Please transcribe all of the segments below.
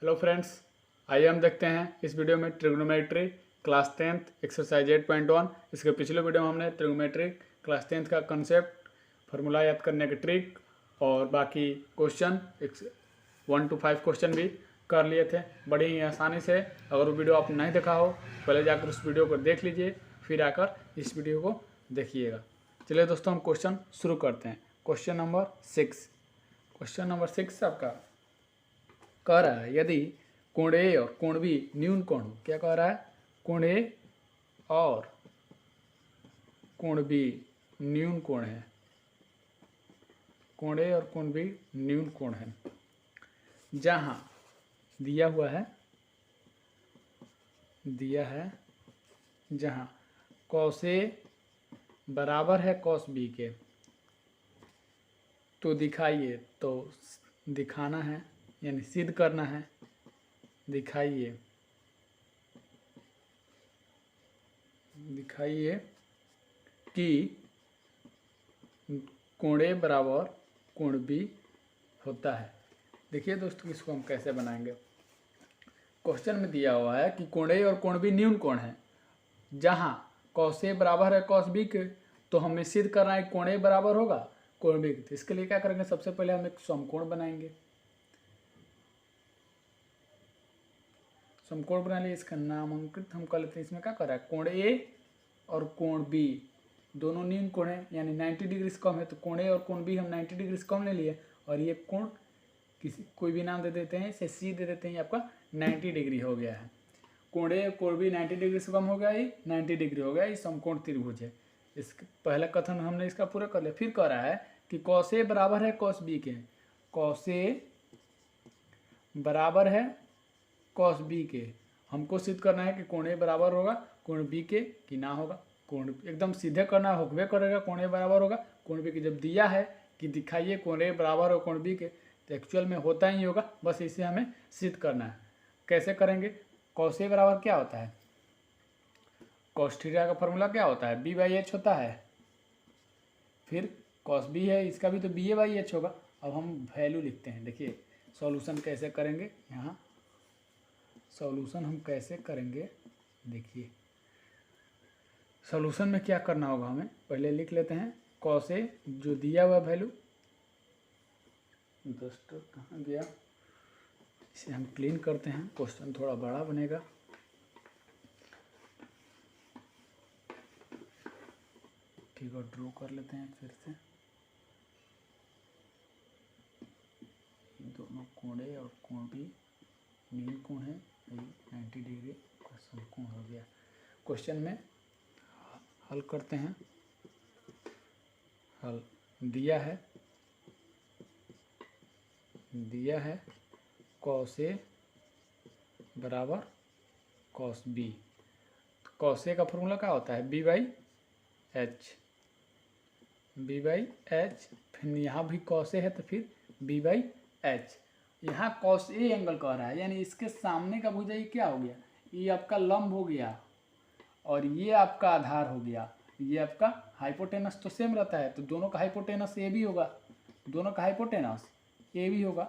Hello friends, आइए हम देखते हैं इस वीडियो में ट्रिग्नोमेट्री क्लास 10th एक्सरसाइज 8.1। इसके पिछले वीडियो में हमने ट्रिग्नोमेट्री क्लास 10th का कंसेप्ट, फार्मूला याद करने के ट्रिक और बाकी क्वेश्चन 1 to 5 क्वेश्चन भी कर लिए थे बड़ी ही आसानी से। अगर वो वीडियो आप नहीं देखा हो, पहले जाकर उस वीडियो को देख लीजिए, फिर आकर इस वीडियो को देखिएगा। चलिए दोस्तों, हम क्वेश्चन शुरू करते हैं। क्वेश्चन नंबर 6 आपका कह रहा है यदि कोण ए और कोण बी न्यून कोण हो। क्या कह रहा है? कोण ए और कोण बी न्यून कोण है। कोण ए और कोण बी न्यून कोण है जहां दिया है जहां कॉस ए बराबर है कॉस बी के। तो दिखाइए, तो दिखाना है यानी सिद्ध करना है। दिखाइए कि कोण ए बराबर कोण बी होता है। देखिए दोस्तों, इसको हम कैसे बनाएंगे। क्वेश्चन में दिया हुआ है कि कोण ए और कोण बी न्यून कोण है जहां कॉस ए बराबर है कॉस बी के। तो हमें सिद्ध करना है कोण ए बराबर होगा कोण बी के। तो इसके लिए क्या करेंगे, सबसे पहले हम एक समकोण बनाएंगे। समकोण बना लिए, इसका नामांकित हम कर लेते हैं। इसमें क्या कर रहा है, कोण ए और कोण बी दोनों न्यून कोण है यानी 90 डिग्री से कम है। तो कोण ए और कोण बी हम 90 डिग्री से कम ले लिए और ये कोण कोई भी नाम दे देते हैं, इसे सी दे देते हैं। आपका 90 डिग्री हो गया है। कोण ए और कोण बी 90 डिग्री से कम हो गया, ये 90 डिग्री हो गया। ये समकोण त्रिभुज है। इसका पहला कथन हमने इसका पूरा कर लिया। फिर कह रहा है कि कॉस ए बराबर है कॉस बी के। कॉस ए बराबर है कॉस बी के। हमको सिद्ध करना है कि कोण ए बराबर होगा कोण बी के कि ना होगा। कोण एकदम सीधे करना होगा करेगा, कोण ए बराबर होगा कोण बी के। जब दिया है कि दिखाइए कोण ए बराबर हो कोण बी के, तो एक्चुअल में होता ही होगा। बस इसे हमें सिद्ध करना है। कैसे करेंगे? कॉस ए बराबर क्या होता है, कॉस थीटा का फॉर्मूला क्या होता है, बी बाई एच होता है। फिर कॉस बी है, इसका भी तो बी ए बाई एच होगा। अब हम वैल्यू लिखते हैं। देखिए सॉल्यूशन कैसे करेंगे। यहाँ सॉल्यूशन हम कैसे करेंगे, देखिए सॉल्यूशन में क्या करना होगा, हमें पहले लिख लेते हैं कॉस ए जो दिया हुआ वैल्यू। दोस्तों कहाँ गया, इसे हम क्लीन करते हैं, क्वेश्चन थोड़ा बड़ा बनेगा। ठीक है, ड्रॉ कर लेते हैं फिर से। दोनों कोण ए और कोण बी न्यून कोण है, 90 डिग्री का समकोण हो गया। क्वेश्चन में हल करते हैं। हल दिया है कॉस ए बराबर कॉस बी। कॉस ए का फॉर्मूला क्या होता है, बी बाई एच। फिर यहाँ भी कॉस ए है तो फिर बी बाई एच। यहाँ कॉस ए एंगल कह रहा है यानी इसके सामने का भुजा ये क्या हो गया, ये आपका लंब हो गया और ये आपका आधार हो गया। ये आपका हाइपोटेनस तो सेम रहता है, तो दोनों का हाइपोटेनस ए भी होगा, दोनों का हाइपोटेनस ए भी होगा।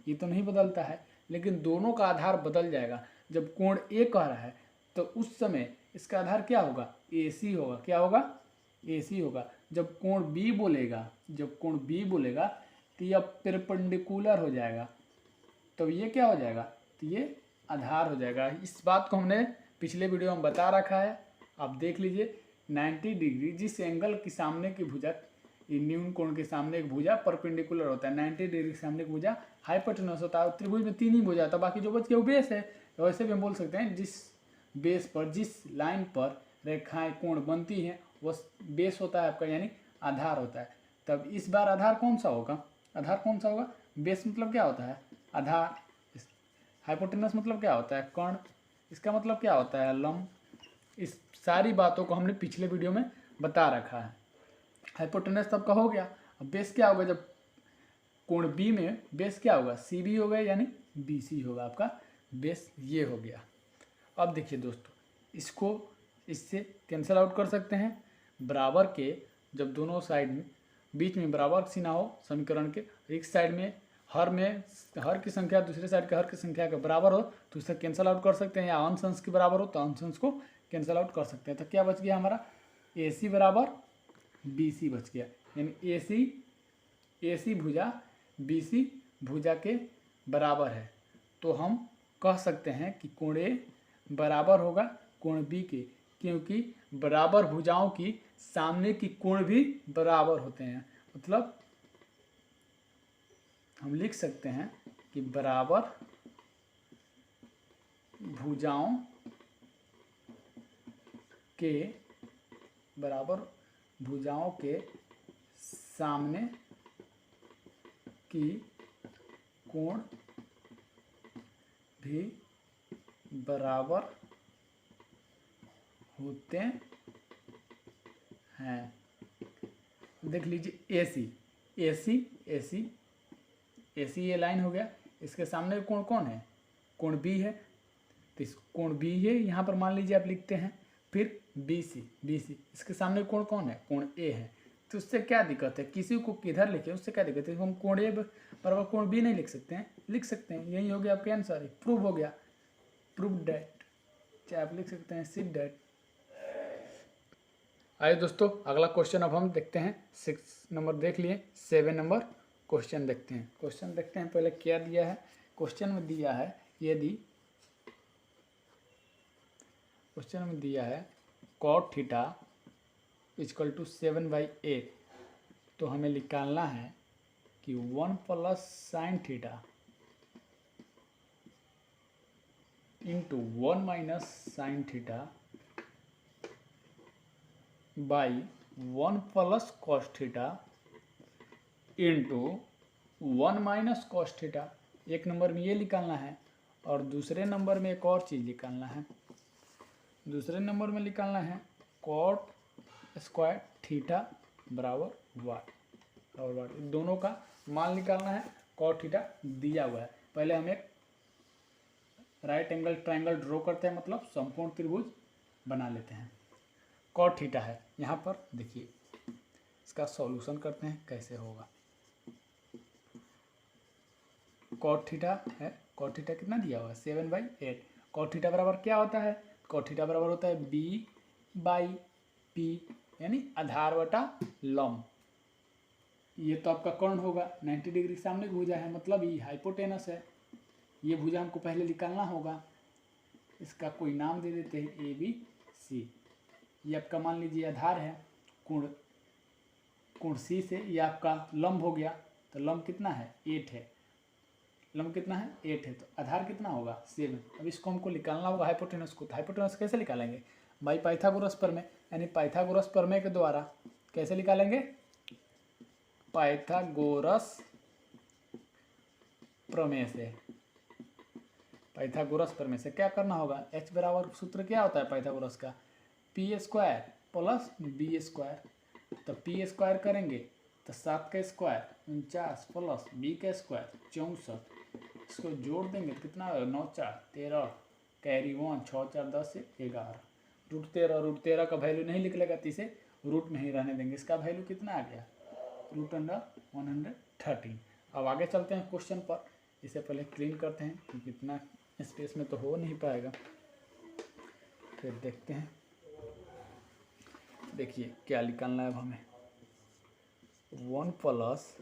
ये तो नहीं बदलता है, लेकिन दोनों का आधार बदल जाएगा। जब कोण ए कह रहा है तो उस समय इसका आधार क्या होगा, ए सी होगा। क्या होगा, ए सी होगा। जब कोण बी बोलेगा तो यह परपेंडिकुलर हो जाएगा, तो ये क्या हो जाएगा, तो ये आधार हो जाएगा। इस बात को हमने पिछले वीडियो में बता रखा है, आप देख लीजिए। 90 डिग्री जिस एंगल के सामने की भुजा, न्यून कोण के सामने एक भुजा परपेंडिकुलर होता है, 90 डिग्री के सामने की भुजा हाइपोटेनस होता है। त्रिभुज में 3 ही भुजा होता है, बाकी जो बच गया वो बेस है। वैसे भी हम बोल सकते हैं जिस बेस पर, जिस लाइन पर रेखाएं कोण बनती हैं वो बेस होता है आपका, यानी आधार होता है। तब इस बार आधार कौन सा होगा, बेस मतलब क्या होता है, आधार। हाइपोटेनस मतलब क्या होता है, कर्ण। इसका मतलब क्या होता है, लंब। इस सारी बातों को हमने पिछले वीडियो में बता रखा है। हाइपोटेनस तब का हो गया। अब बेस क्या होगा, जब कोण बी में बेस क्या होगा, सी बी होगा यानी बी सी होगा आपका बेस। ये हो गया। अब देखिए दोस्तों, इसको इससे कैंसिल आउट कर सकते हैं। बराबर के जब दोनों साइड में बीच में बराबर सीना हो समीकरण के, एक साइड में हर की संख्या दूसरे साइड के हर की संख्या के बराबर हो तो उसे कैंसिल आउट कर सकते हैं, या अंश अंश के बराबर हो तो अंश अंश को कैंसिल आउट कर सकते हैं। तो क्या बच गया हमारा, AC बराबर BC बच गया, यानी AC भुजा BC भुजा के बराबर है। तो हम कह सकते हैं कि कोण A बराबर होगा कोण B के, क्योंकि बराबर भुजाओं की सामने की कोण भी बराबर होते हैं। मतलब हम लिख सकते हैं कि बराबर भुजाओं के सामने की कोण भी बराबर होते हैं। देख लीजिए AC ये लाइन हो गया, इसके सामने कोण कौन है, कोण B है, तो इस कोण B है यहाँ पर मान लीजिए आप लिखते हैं। फिर BC इसके सामने कोण कौन है, कोण A है। तो उससे क्या दिक्कत है, किसी को किधर लिखे उससे क्या दिक्कत है, हम कोण A बराबर कोण B नहीं लिख सकते हैं, लिख सकते हैं। यही हो गया आपका आंसर, प्रूव हो गया, प्रूव डैट, चाहे आप लिख सकते हैं सिट डैट। आइए दोस्तों अगला क्वेश्चन अब हम देखते हैं। 6 नंबर देख लिए, 7 नंबर क्वेश्चन देखते हैं। क्वेश्चन देखते हैं पहले क्या दिया है। क्वेश्चन में दिया है यदि cot थीटा इक्वल टू 7/8, तो हमें निकालना है कि 1 plus sine theta into 1 minus sine theta by 1 plus cos theta into 1 minus cos theta. एक नंबर में ये निकालना है और दूसरे नंबर में एक और चीज़ निकालना है। दूसरे नंबर में निकालना है कॉट स्क्वायर थीटा बराबर वाट। दोनों का मान निकालना है। कॉट थीटा दिया हुआ है। पहले हम एक राइट एंगल ट्रायंगल ड्रॉ करते हैं, मतलब समकोण त्रिभुज बना लेते हैं। कॉट थीटा है यहाँ पर, देखिए इसका सॉल्यूशन करते हैं कैसे होगा। कॉट थीटा है, कॉट थीटा कितना दिया हुआ है 7/8। कॉट थीटा बराबर क्या होता है, कॉट थीटा बराबर होता है B/P, यानी आधार बटा लंब। ये तो आपका कर्ण होगा, 90 डिग्री सामने भुजा है, मतलब ये हाइपोटेनस है। ये भुजा हमको पहले निकालना होगा, इसका कोई नाम दे देते हैं ABC। ये आपका मान लीजिए आधार है, कोण C से ये आपका लंब हो गया, तो लंब कितना है 8 है, लंब कितना है 8 है, तो आधार कितना होगा 7। अब इसको हमको निकालना होगा हाइपोटेनस को। तो हाइपोटेनस कैसे निकालेंगे, बाई पाइथागोरस प्रमेय, यानी पाइथागोरस प्रमेय के द्वारा। कैसे निकालेंगे, पाइथागोरस प्रमेय से। पाइथागोरस प्रमेय से क्या करना होगा, h बराबर सूत्र क्या होता है पाइथागोरस का, P² प्लस B²। तो P² करेंगे तो 7 का स्क्वायर 49 प्लस B का स्क्वायर 64। इसको जोड़ देंगे तो कितना होगा 9 4 13, कैरी 1 6 4 10 से 11, √13 का वैल्यू नहीं निकलेगा तो इसे रूट में ही रहने देंगे। इसका वैल्यू कितना आ गया √113। अब आगे चलते हैं क्वेश्चन पर। इसे पहले क्लीन करते हैं क्योंकि इतना स्पेस में तो हो नहीं पाएगा। फिर देखते हैं, देखिए क्या निकालना है अब हमें। 1 plus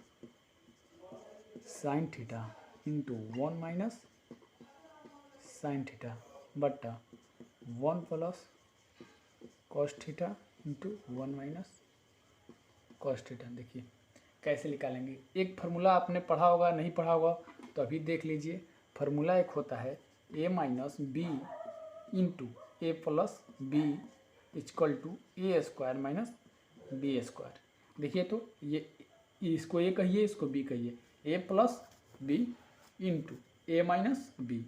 sine theta into 1 minus sine theta बटा 1 plus cos theta into 1 minus cos theta. देखिए कैसे निकालेंगे। एक फार्मूला आपने पढ़ा होगा, नहीं पढ़ा होगा तो अभी देख लीजिए। फार्मूला एक होता है a minus B into A plus B equal to A² minus B²। देखिए तो ये इसको ए कहिए, इसको बी कहिए, a plus B into A minus B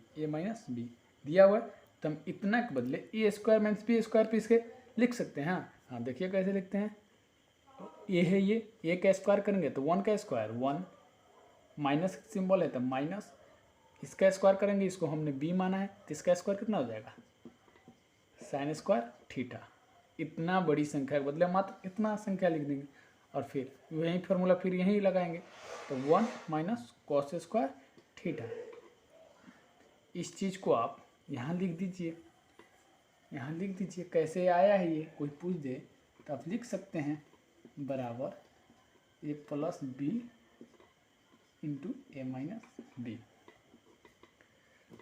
दिया हुआ है। तो हम इतना के बदले A² माइनस B² पे इसके लिख सकते हैं। हाँ देखिए कैसे लिखते हैं। ये है ये a का स्क्वायर करेंगे तो 1 का स्क्वायर 1, माइनस सिंबल है तो माइनस, इसका स्क्वायर करेंगे, इसको हमने b माना है तो इसका स्क्वायर कितना हो जाएगा साइन स्क्वायर थीटा। इतना बड़ी संख्या के बदले मात्र इतना संख्या लिख देंगे और फिर वही फार्मूला फिर यहीं लगाएंगे। तो 1 माइनस कॉस स्क्वायर थीटा। इस चीज़ को आप यहाँ लिख दीजिए, यहाँ लिख दीजिए। कैसे आया है ये कोई पूछ दे तो आप लिख सकते हैं बराबर ए plus B into A minus B.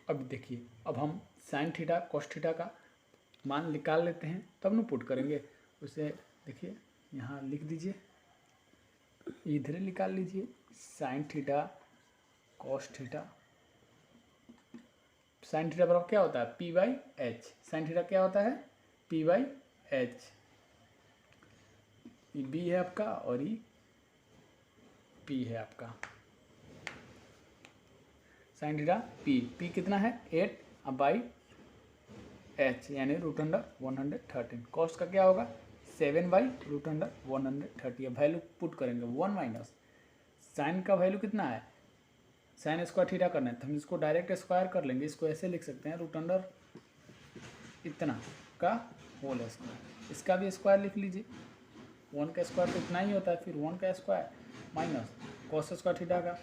अब देखिए, अब हम साइन थीटा कॉस थीटा का मान निकाल लेते हैं, तब न पुट करेंगे। उसे देखिए यहाँ लिख दीजिए, इधर निकाल लीजिए। Sine theta cos theta, sine theta बराबर क्या होता है P by H. Sine theta क्या होता है पी बाई एच। ये बी है आपका और ये पी है आपका। साइन थीटा पी कितना है 8 अब बाई एच यानी √113। कॉस्ट का क्या होगा 7 बाई √130। अब वैल्यू पुट करेंगे 1 माइनस साइन का वैल्यू कितना है, साइन स्क्वायर थीटा करना है तो हम इसको डायरेक्ट स्क्वायर कर लेंगे। इसको ऐसे लिख सकते हैं √, इतना का होल स्क्वायर। इसका भी स्क्वायर लिख लीजिए, 1 का स्क्वायर तो इतना ही होता है, फिर 1 का square minus cos square theta का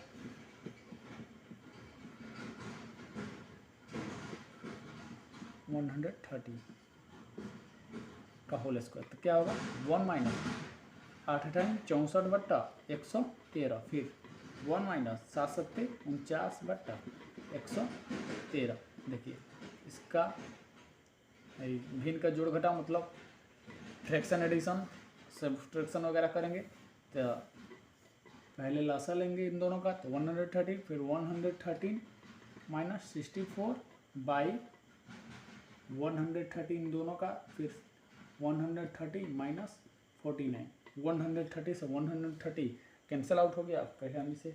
130 का होल स्क्वायर। तो क्या होगा 1 माइनस 8 64 बट्टा 113, फिर 1 माइनस 7 7 49 बट्टा 113। देखिए इसका भिन्न का जोड़ घटाव मतलब फ्रैक्शन एडिशन सब्ट्रैक्शन वगैरह करेंगे तो पहले लासा लेंगे इन दोनों का, तो 130, फिर 113 माइनस 64 बाई 130 इन दोनों का, फिर 130 माइनस 49। 130 से 130 कैंसिल आउट हो गया। पहले हम इसे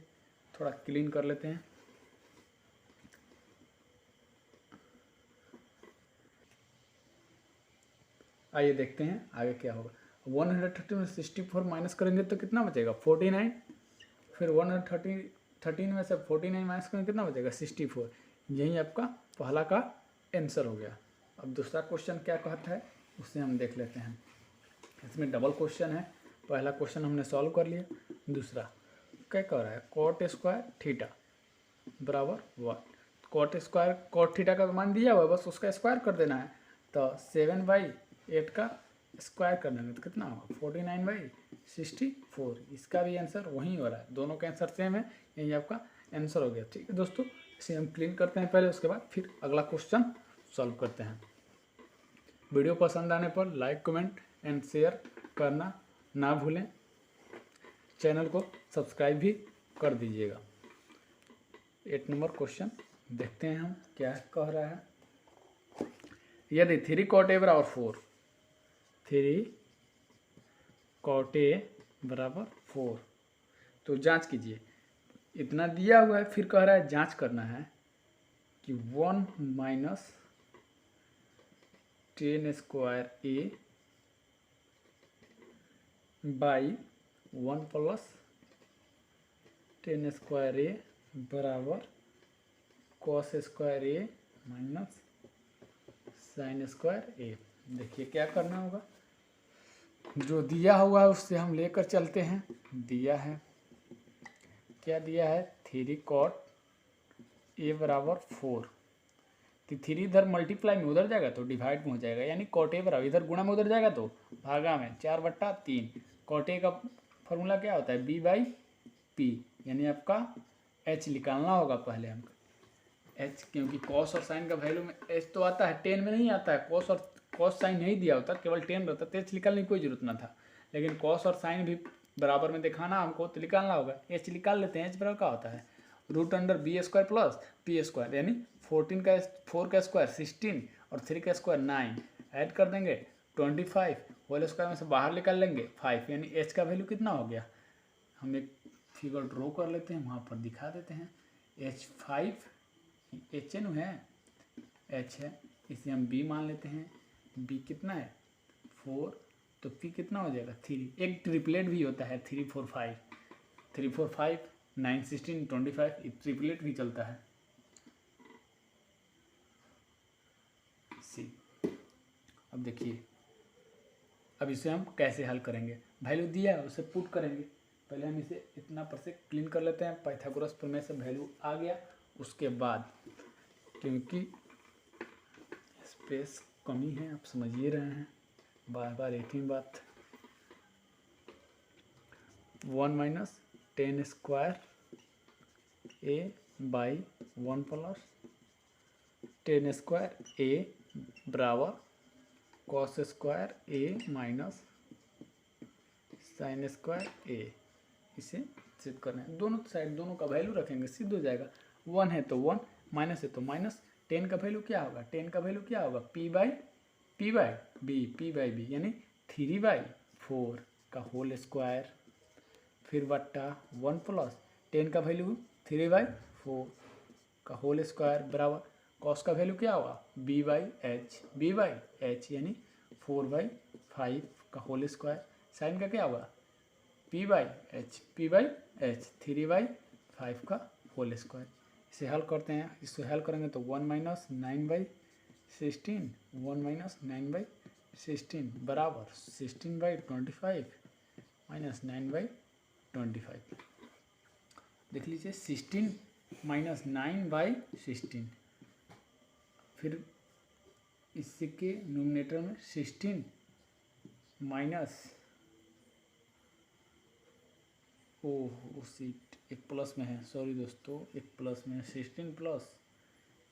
थोड़ा क्लीन कर लेते हैं। आइए देखते हैं आगे क्या होगा। 130 में 64 माइनस करेंगे तो कितना बचेगा 49, फिर 113 में से 49 माइनस करेंगे कितना बचेगा 64। यही आपका पहला का आंसर हो गया। अब दूसरा क्वेश्चन क्या कहता है उससे हम देख लेते हैं। इसमें डबल क्वेश्चन है, पहला क्वेश्चन हमने सॉल्व कर लिया, दूसरा क्या कह रहा है कॉट स्क्वायर थीटा बराबर 1। कॉट स्क्वायर कॉट थीटा का मान दिया हुआ है, बस उसका स्क्वायर कर देना है। तो 7/8 का स्क्वायर करने में तो कितना होगा 49/64। इसका भी आंसर वही हो रहा है, दोनों का आंसर सेम है, यही आपका आंसर हो गया। ठीक है दोस्तों, इसे हम क्लीन करते हैं पहले, उसके बाद फिर अगला क्वेश्चन सॉल्व करते हैं। वीडियो पसंद आने पर लाइक कमेंट एंड शेयर करना ना भूलें, चैनल को सब्सक्राइब भी कर दीजिएगा। 8 नंबर क्वेश्चन देखते हैं हम क्या कह रहा है। यदि 3 cot A बराबर 4, 3 cot A बराबर 4 तो जांच कीजिए। इतना दिया हुआ है, फिर कह रहा है जांच करना है कि 1 minus 10 square A by 1 plus 10 square A बराबर cos square A minus sine square A। देखिए क्या करना होगा, जो दिया हुआ है उससे हम लेकर चलते हैं। दिया है क्या दिया है 3 cot A बराबर 4, तो 3 इधर मल्टीप्लाई में उधर जाएगा तो डिवाइड में हो जाएगा, यानी cot A बराबर इधर गुणा में उधर जाएगा तो भागा में 4/3। cot A का फॉर्मूला क्या होता है B/P, यानी आपका H निकालना होगा पहले हमको H, क्योंकि कॉस और साइन का वैल्यू में H तो आता है, 10 में नहीं आता है। कॉस और कॉस साइन नहीं दिया होता, केवल 10 रहता, तो H निकालने की कोई जरूरत ना था। लेकिन कॉस और साइन भी बराबर में दिखाना हमको तो निकालना होगा। H निकाल लेते हैं। H बराबर क्या होता है √B² प्लस P², यानी 4 का स्क्वायर 16 और 3 का स्क्वायर 9 ऐड कर देंगे 25, होल स्क्वायर में से बाहर निकाल लेंगे 5, यानी H का वैल्यू कितना हो गया। हम एक फिगर ड्रॉ कर लेते हैं, वहाँ पर दिखा देते हैं। H5 HN है, H है, इसे हम B मान लेते हैं। B कितना है 4, तो P कितना हो जाएगा 3। एक ट्रिपलेट भी होता है 3 4 5, 3 4 5 9 16 25, एक ट्रिपलेट भी चलता है। सी, अब देखिए अब इसे हम कैसे हल करेंगे। वैल्यू दिया है उसे पुट करेंगे। पहले हम इसे इतना पर से क्लीन कर लेते हैं। पाइथागोरस प्रमेय से वैल्यू आ गया। उसके बाद क्योंकि स्पेस कमी है, आप समझ ही रहे हैं, बार बार एक ही बात। 1 minus ten square A by 1 plus ten square A बराबर cos square A minus sine square A. इसे सिद्ध करना है, दोनों साइड दोनों का वैल्यू रखेंगे, सिद्ध हो जाएगा। 1 है तो 1, माइनस है तो माइनस। 10 का वैल्यू क्या होगा? 10 का वैल्यू क्या होगा? p बाई बी यानी 3/4 का होल स्क्वायर, फिर बट्टा 1 प्लस 10 का वैल्यू 3/4 का होल स्क्वायर बराबर कॉस का वैल्यू क्या होगा? b बाई एच यानी 4/5 का होल स्क्वायर। साइन का क्या होगा? p बाई एच 3/5 का होल स्क्वायर। इसे हल करते हैं, इसे हल करेंगे तो 1 माइनस 9/16 बराबर 16/25 माइनस 9/25। देख लीजिए 16 माइनस 9/16, फिर इसके न्यूमरेटर में 16 माइनस सीट एक प्लस में है, सॉरी दोस्तों, एक प्लस में 16 प्लस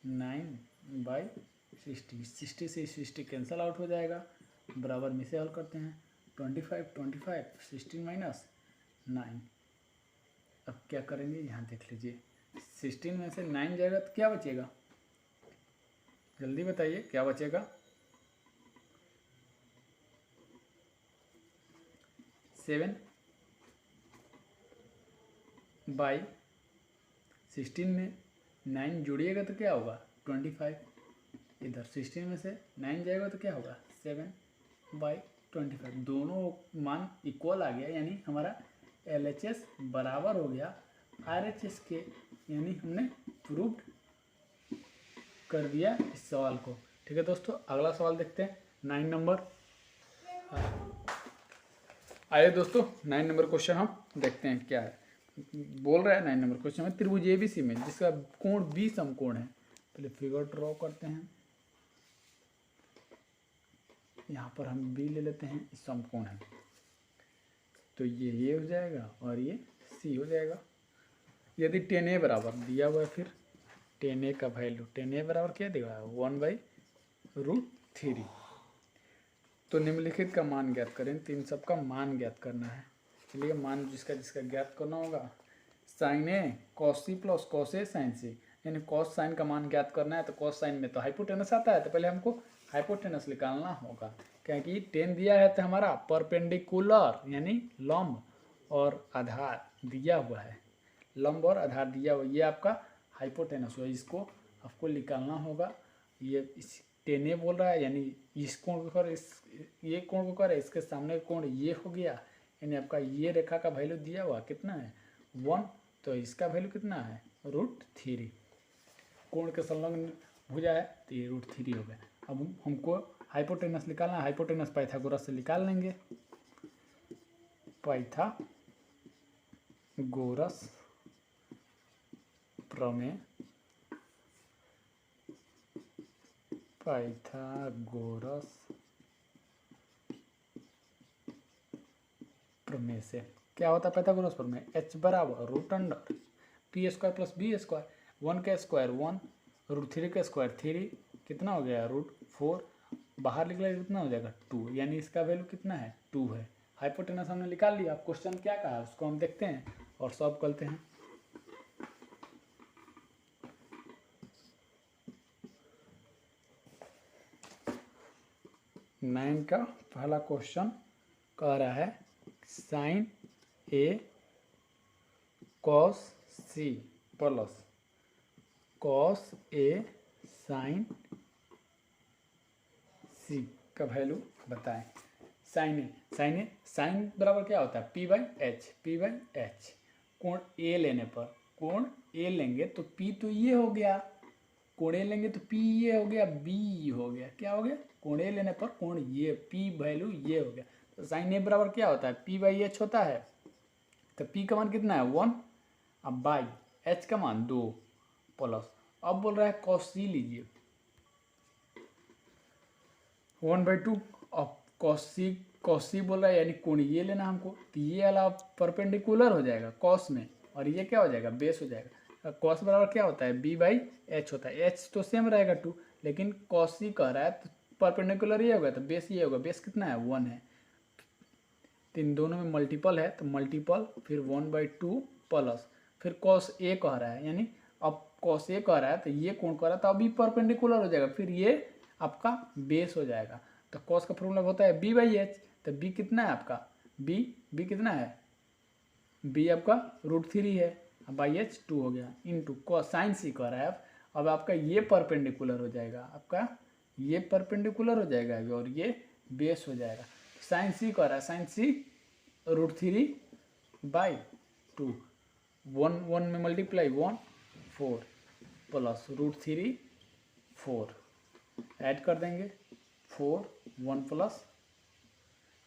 9/60, 60 से 60 कैंसल आउट हो जाएगा, बराबर में से हल करते हैं 25 16 माइनस 9। अब क्या करेंगे, यहाँ देख लीजिए 16 में से 9 जाएगा तो क्या बचेगा? जल्दी बताइए क्या बचेगा? 7/16 में 9 जोड़िएगा तो क्या होगा? 25। इधर 16 में से 9 जाएगा तो क्या होगा? 7/25। दोनों मान इक्वल आ गया, यानी हमारा LHS बराबर हो गया RHS के, यानी हमने प्रूव कर दिया इस सवाल को। ठीक है दोस्तों, अगला सवाल देखते हैं 9 नंबर। आइए दोस्तों 9 नंबर क्वेश्चन हम देखते हैं क्या है। बोल रहा है 9 नंबर क्वेश्चन में त्रिभुज ABC में जिसका कोण B समकोण है। पहले फिगर ड्रॉ करते हैं, यहाँ पर हम B ले लेते हैं, समकोण है तो ये हो जाएगा और ये C हो जाएगा। यदि 10A बराबर दिया हुआ है, फिर 10A का वैल्यू 10A बराबर क्या देगा? 1/√3। तो निम्नलिखित का मान ज्ञात करें। तीन सब का मान ज्ञात करना है। चलिए मान जिसका ज्ञात करना होगा, sign A cos C plus cos A sign सी, यानी कॉस साइन का मान ज्ञात करना है। तो कॉस साइन में तो हाइपोटेनस आता है, तो पहले हमको हाइपोटेनस निकालना होगा, क्योंकि 10 दिया है तो हमारा परपेंडिकुलर यानी लंब और आधार दिया हुआ है, लंब और आधार दिया हुआ, ये आपका हाइपोटेनस हुआ, इसको आपको निकालना होगा। ये 10A बोल रहा है, यानी इस कोण को कर, इस ये कोण को कर, इसके सामने कोण ये हो गया, यानी आपका ये रेखा का वैल्यू दिया हुआ कितना है? 1, तो इसका वैल्यू कितना है? √3। कोण के संलग्न भुजा है तो ये √3 हो गया। अब हमको हाइपोटेनस निकालना है, हाइपोटेनस पाइथागोरस से निकाल लेंगे। पाइथागोरस प्रमेय, पाइथागोरस प्रमेय से क्या होता है? पाइथागोरस प्रमेय h बराबर √p² प्लस b², 1 का स्क्वायर 1, √3 का स्क्वायर 3, कितना हो गया? √4, बाहर निकला कितना हो जाएगा? 2, यानी इसका वैल्यू कितना है? 2 है। हाइपोटेनस हमने निकाल लिया। अब क्वेश्चन क्या कहा है उसको हम देखते हैं और सॉल्व करते हैं। नाइन का पहला क्वेश्चन कह रहा है sign A cos C plus cos A sign सी का वैल्यू बताएं। साइन बराबर क्या होता है? p/h। कोण ए लेने पर, कोण ए लेंगे तो p तो ये हो गया, कोण ए लेंगे तो p ये हो गया, b हो गया, क्या हो गया? कोण ए लेने पर कोण ये p वैल्यू ये हो गया। तो साइन ए बराबर क्या होता है? p/h होता है। तो पी का मान कितना है 1, अब बाई एच का मान 2 प्लस, अब बोल रहा है कॉस सी लीजिए 1/2, अब कॉस सी बोल रहा है यानी कोण ये लेना हमको, तो ये वाला परपेंडिकुलर हो जाएगा कॉस में और ये क्या हो जाएगा बेस हो जाएगा। कॉस बराबर क्या होता है b/h होता है, h तो सेम रहेगा 2, लेकिन कॉस सी कह रहा है तो परपेंडिकुलर ये होगा तो बेस ये होगा, बेस कितना है 1 है, तो इन दोनों में मल्टीपल है तो मल्टीपल फिर 1/2 प्लस फिर कॉस ए कह रहा है, यानी अब कॉस ए कह रहा है तो ये कोण कह रहा है तो अभी परपेंडिकुलर हो जाएगा, फिर ये आपका बेस हो जाएगा। तो कॉस का फॉर्मूला होता है b/h, तो b कितना है आपका b कितना है b आपका √3 है, बाई एच 2 हो गया इंटू कॉस साइन सी कह रहा है। अब आपका ये परपेंडिकुलर हो जाएगा, आपका ये परपेंडिकुलर हो जाएगा और ये बेस हो जाएगा। साइन सी कह रहा है साइन सी √3/2, 1 में मल्टीप्लाई 1 4 प्लस √3 4 ऐड कर देंगे 4 1 प्लस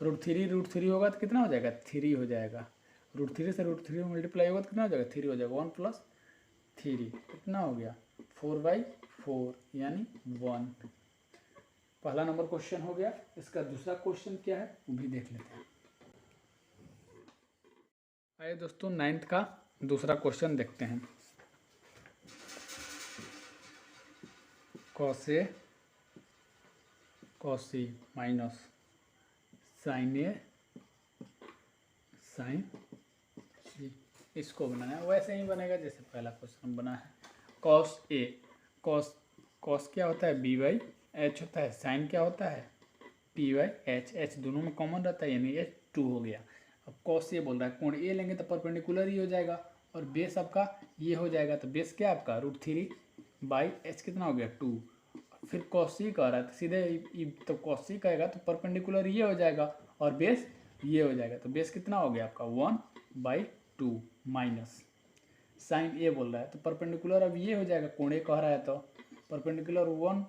√3 होगा तो कितना हो जाएगा 3 हो जाएगा, √3 से √3 में मल्टीप्लाई होगा तो कितना हो जाएगा 3 हो जाएगा, 1 प्लस 3 कितना हो गया 4/4 यानी 1। पहला नंबर क्वेश्चन हो गया। इसका दूसरा क्वेश्चन क्या है वो भी देख लेते हैं। आइए दोस्तों 9th का दूसरा क्वेश्चन देखते हैं। Cos A cos C minus sign A sign सी, इसको बनाना है वैसे ही बनेगा जैसे पहला क्वेश्चन बना है। कॉस ए कॉस क्या होता है b/h होता है, साइन क्या होता है p/h, h दोनों में कॉमन रहता है यानी h 2 हो गया। अब कॉस ए बोल रहा है कोण ए लेंगे तो परपेंडिकुलर ही हो जाएगा और बेस आपका ये हो जाएगा, तो बेस क्या है आपका √3/h कितना हो गया 2, फिर कॉस सी कह रहा है तो सीधे तो कॉस सी कहेगा तो परपेंडिकुलर ये हो जाएगा और बेस ये हो जाएगा, तो बेस कितना हो गया आपका 1/2 माइनस साइन ए बोल रहा है तो परपेंडिकुलर अब ये हो जाएगा, कोण ए कह रहा है तो परपेंडिकुलर 1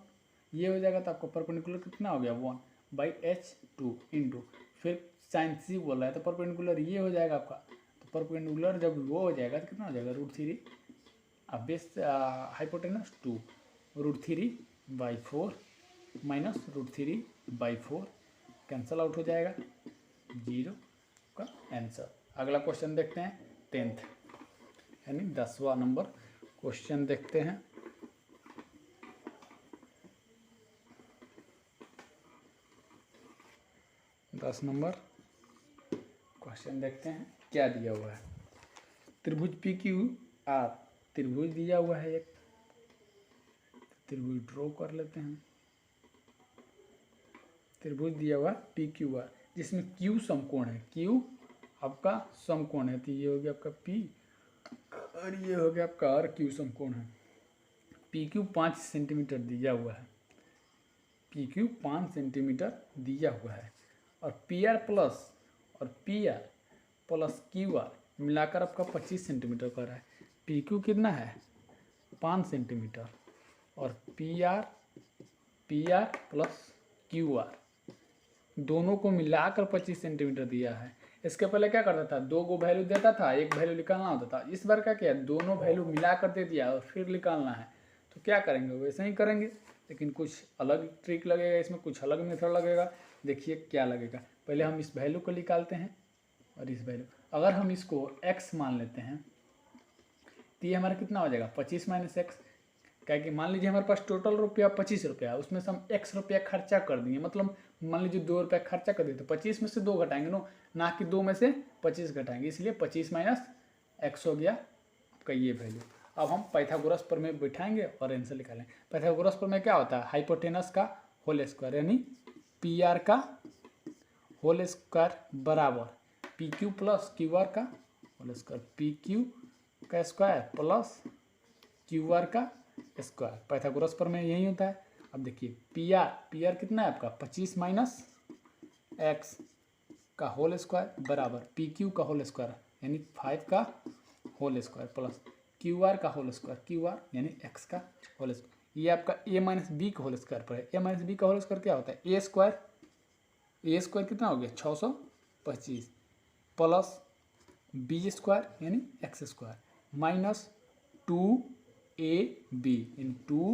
ये हो जाएगा, तो आपको परपेंडिकुलर कितना हो गया 1/h2 इंटू फिर साइन सी बोल रहा है तो परपेंडिकुलर ये हो जाएगा आपका, तो परपेंडिकुलर जब वो हो जाएगा तो कितना हो जाएगा √3, अब base hypotenuse 2 √3/4 minus √3/4 cancel out हो जाएगा 0 का आंसर। अगला क्वेश्चन देखते हैं 10th यानी 10वां नंबर क्वेश्चन देखते हैं। दस नंबर क्वेश्चन देखते हैं क्या दिया हुआ है। त्रिभुज PQR त्रिभुज दिया हुआ है, एक त्रिभुज ड्रॉ कर लेते हैं। त्रिभुज दिया हुआ PQR जिसमें Q समकोण है, Q आपका समकोण है, तो ये हो गया आपका P और ये हो गया आपका R, Q समकोण है। PQ 5 सेंटीमीटर दिया हुआ है, PQ 5 सेंटीमीटर दिया हुआ है और PR प्लस QR मिलाकर आपका 25 सेंटीमीटर का रहा है। PQ कितना है 5 सेंटीमीटर और PR प्लस QR दोनों को मिलाकर 25 सेंटीमीटर दिया है। इसके पहले क्या करता था, 2 को वैल्यू देता था, एक वैल्यू निकालना होता था। इस बार क्या किया, दोनों वैल्यू मिलाकर दे दिया और फिर निकालना है। तो क्या करेंगे, वैसे ही करेंगे, लेकिन कुछ अलग ट्रिक लगेगा इसमें, कुछ अलग मेथड लगेगा। देखिए क्या लगेगा, पहले हम इस वैल्यू को निकालते हैं और इस वैल्यू, अगर हम इसको x मान लेते हैं तो ये हमारा कितना हो जाएगा 25 माइनस एक्स। क्या कि मान लीजिए हमारे पास टोटल रुपया 25 रुपया, उसमें से हम x रुपया खर्चा कर दिए, मतलब मान लीजिए 2 रुपया खर्चा कर दिए तो 25 में से 2 घटाएंगे ना कि 2 में से 25 घटाएंगे, इसलिए 25 माइनस एक्स हो गया आपका ये वैल्यू। अब हम पाइथागोरस प्रमेय बैठाएंगे और आंसर निकालेंगे। पाइथागोरस प्रमेय क्या होता है, हाइपोटेनस का होल स्क्वायर यानी PR का होल स्क्वायर बराबर PQ प्लस QR का होल स्क्वायर, PQ का स्क्वायर प्लस QR का स्क्वायर। पाइथागोरस प्रमेय यही होता है। अब देखिए PR कितना है आपका 25 माइनस एक्स का होल स्क्वायर बराबर PQ का होल स्क्वायर यानी 5 का होल स्क्वायर प्लस QR का होल स्क्वायर, QR यानी x का होल स्क्वायर। ये आपका a माइनस बी का होल स्क्वायर पर है। a माइनस बी का होल स्क्वायर क्या होता है, a स्क्वायर कितना हो गया 625 प्लस बी स्क्वायर यानी एक्स स्क्वायर माइनस 2ab इन 2ab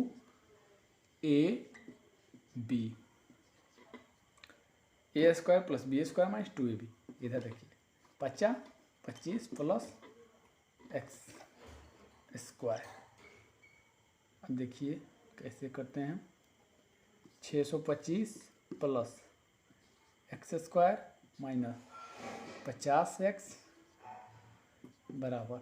ए square plus B square minus 2ab। इधर देखिए 25 प्लस एक्स स्क्वायर। अब देखिए कैसे करते हैं, 625 plus x square minus 50x बराबर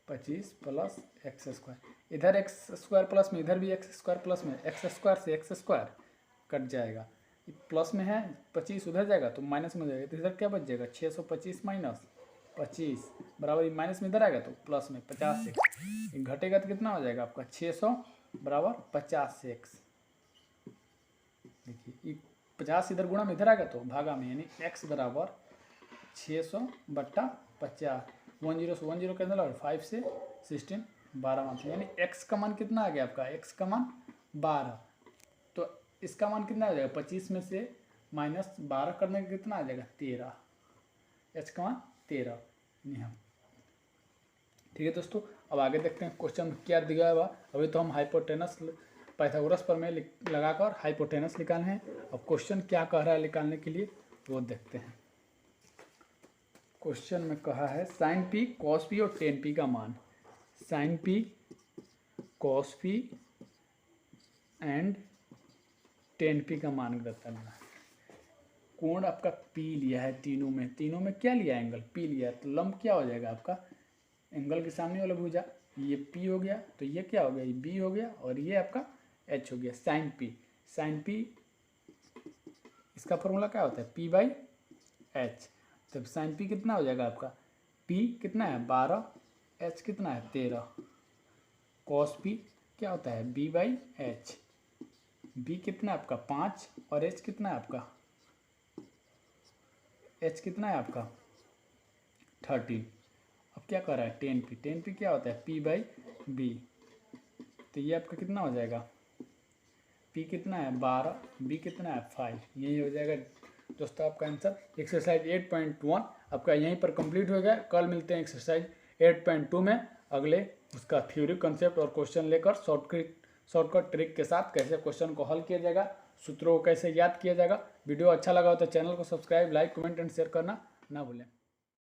25 प्लस एक्स स्क्वायर। इधर एक्स स्क्वायर प्लस में, इधर भी एक्स स्क्वायर प्लस में, एक्स स्क्वायर से एक्स स्क्वायर कट जाएगा, प्लस में है 25 उधर जाएगा तो माइनस में हो जाएगा, तो इधर क्या बच जाएगा 625 माइनस 25 बराबर माइनस में इधर आएगा तो प्लस में 50x, घटेगा तो कितना हो जाएगा आपका 600 बराबर 50x। देखिए 50 इधर गुणा में इधर आएगा तो भागा में, यानी x बराबर 600/50, 10 से 10 कैंसिल और 5 से 16 12 मान, यानी x का मान कितना आ गया आपका, x का मान 12। तो इसका मान कितना आ जाएगा, 25 में से माइनस 12 करने का कितना आ जाएगा 13, h का मान 13 नहीं हम। ठीक है दोस्तों, अब आगे देखते हैं क्वेश्चन में क्या दिया हुआ। अभी तो हम हाइपोटेनस पाइथागोरस प्रमेय लगाकर हाइपोटेनस निकाले हैं। अब क्वेश्चन क्या कह रहा है निकालने के लिए वो देखते हैं। क्वेश्चन में कहा है साइन पी कॉस पी और टेन पी का मान, sine P cos P and tan P का मान बताना। कोण आपका पी लिया है, तीनों में क्या लिया है, एंगल पी लिया है, तो लंब क्या हो जाएगा आपका, एंगल के सामने वाला भुजा, ये पी हो गया तो ये क्या हो गया, ये बी हो गया और ये आपका एच हो गया। साइन पी इसका फॉर्मूला क्या होता है, पी बाई एच। तब साइन पी कितना हो जाएगा आपका, पी कितना है 12, एच कितना है 13, कॉस पी क्या होता है बी बाई एच, बी कितना है आपका 5 और एच कितना है आपका, एच कितना है आपका 13। अब क्या कर रहा है टेन पी क्या होता है पी बाई बी, तो ये आपका कितना हो जाएगा, पी कितना है 12, बी कितना है 5, यही हो जाएगा दोस्तों आपका आंसर। एक्सरसाइज 8.1 आपका यहीं पर कंप्लीट हो गया। कल मिलते हैं एक्सरसाइज 8.2 में, अगले उसका थ्योरी कंसेप्ट और क्वेश्चन लेकर शॉर्टकट ट्रिक के साथ कैसे क्वेश्चन को हल किया जाएगा, सूत्रों को कैसे याद किया जाएगा। वीडियो अच्छा लगा हो तो चैनल को subscribe, like, comment and share करना ना भूलें।